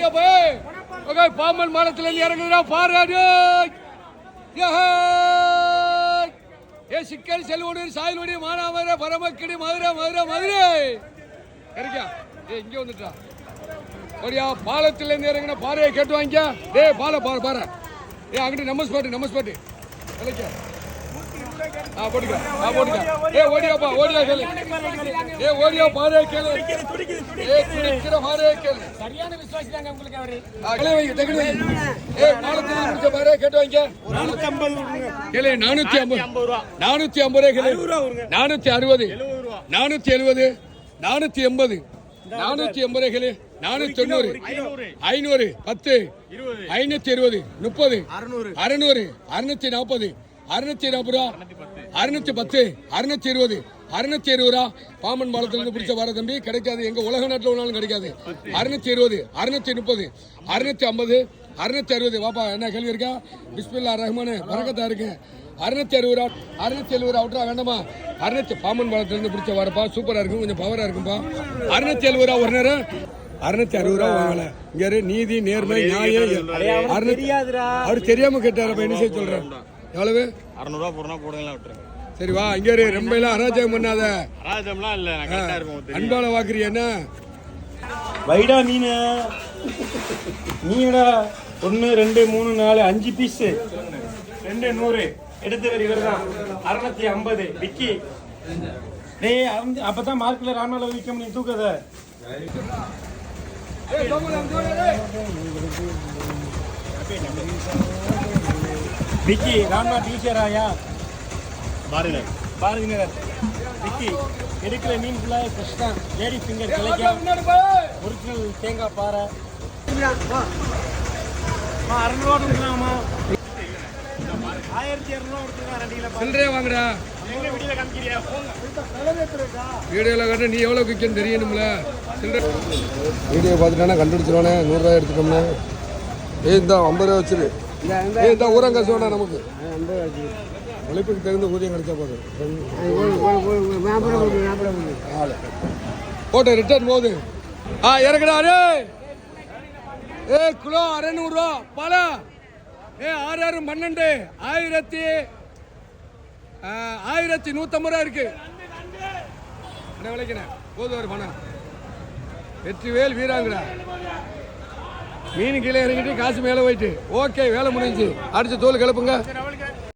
ஓடியா போய் ஓகே பாம்பன் மாலத்துல இருந்து இறங்குறா பாராடு ஏ சிக்கல் செல்வனூர் சாயல்வடி மானாமதுரை பரமக்கடி மதுரை மதுரை மதுரை கிடைக்கா ஏ இங்க வந்துட்டா ஓடியா பாலத்துல இருந்து இறங்குன பாறையை கேட்டு வாங்கிக்க டேய் பாலை பாரு பாரு ஏ அங்கிட்டு நம்ம ஸ்பாட்டு கிடைக்கா போட்டுக்க ஏ ஓடியாப்பா ஓடியா கேளு ஏ ஓடியா பாரே கேளு ஏ துடிக்கிற பாரே கேளு சரியான விசுவாசி தாங்க உங்களுக்கு அவரு ஏ பாலத்துல முடிச்ச பாரே கேட்டு வாங்க 450 கேளு 450 ரூபாய் 450 ரூபாய் கேளு 460 470 480 480 கேளு 490 500 10 520 30 600 640 640 ரூபா 610 620 620 பாம்பன் பாலத்திலிருந்து பிடிச்ச வர தம்பி கிடைக்காது எங்க உலக நாட்டில் ஒன்றாலும் கிடைக்காது 620 630 650 660 வாப்பா என்ன கேள்வி இருக்கா பிஸ்மில்லா ரஹ்மான் பரக்கத்தா இருக்கு 660 670 அவுட்ரா வேண்டாமா 600 பாம்பன் பாலத்திலிருந்து பிடிச்ச வரப்பா சூப்பரா இருக்கும் கொஞ்சம் பவரா இருக்கும்பா 670 ரூபா ஒரு நேரம் 660 ரூபா வாங்கல இங்க நீதி நேர்மை நியாயம் அவர் தெரியாம கேட்டாரப்ப என்ன செய்ய சொல்றேன் எவ்வளவு 600 ரூபா போறனா போடுங்களா விட்டுருங்க சரி வா இங்க ரொம்ப எல்லாம் அராஜகம் பண்ணாத அராஜகம்லாம் இல்ல நான் கரெக்ட்டா இருக்கும் அன்பால வாக்குறியா என்ன வைடா மீனடா 1 2 3 4 5 பீஸ் 2 100 எடுத்தவர் இவர்தான் 650 விக்கி டேய் அப்பதான் மார்க்கெட்ல ராமனால விக்க முடியும் தூக்கத விக்கி ராம்நாத் டீச்சர் ஆயா பாரதி நகர் விக்கி எடுக்கிற மீன் ஃபுல்லாக ஃப்ரெஷ் தான் லேடி ஃபிங்கர் கிடைக்கும் ஒரிஜினல் தேங்காய் பாறை 600 கொடுக்கலாமா 1200 கொடுத்துருக்கா 2 கிலோ சில்லறையா வாங்குடா எங்க வீடியோல காமிக்கிறியா வீடியோல கட்ட நீ எவ்வளவு விற்கன்னு தெரியணும்ல வீடியோ பார்த்துட்டானா கண்டுபிடிச்சிருவானே 100 ரூபாய் எடுத்துட்டோம்னா ஏய் தான் 50 ரூபா வச்சிரு ஏய் தான் ஊரம் காசு வேணா நமக்கு உழைப்புக்கு தகுந்த ஊதியம் கிடைச்சா போதும் போட்ட ரிட்டர்ன் போகுது இறக்குறாரு ஏ கிலோ 600 ரூபா பல ஏ 6 12 1150 ரூபா இருக்கு என்ன விளைக்கணும் போதும் ஒரு பணம் வெற்றிவேல் வீராங்கடா மீன் கீழே இறங்கிட்டு காசு மேலே போயிட்டு ஓகே வேலை முடிஞ்சு அடிச்சு தோல் கிளப்புங்க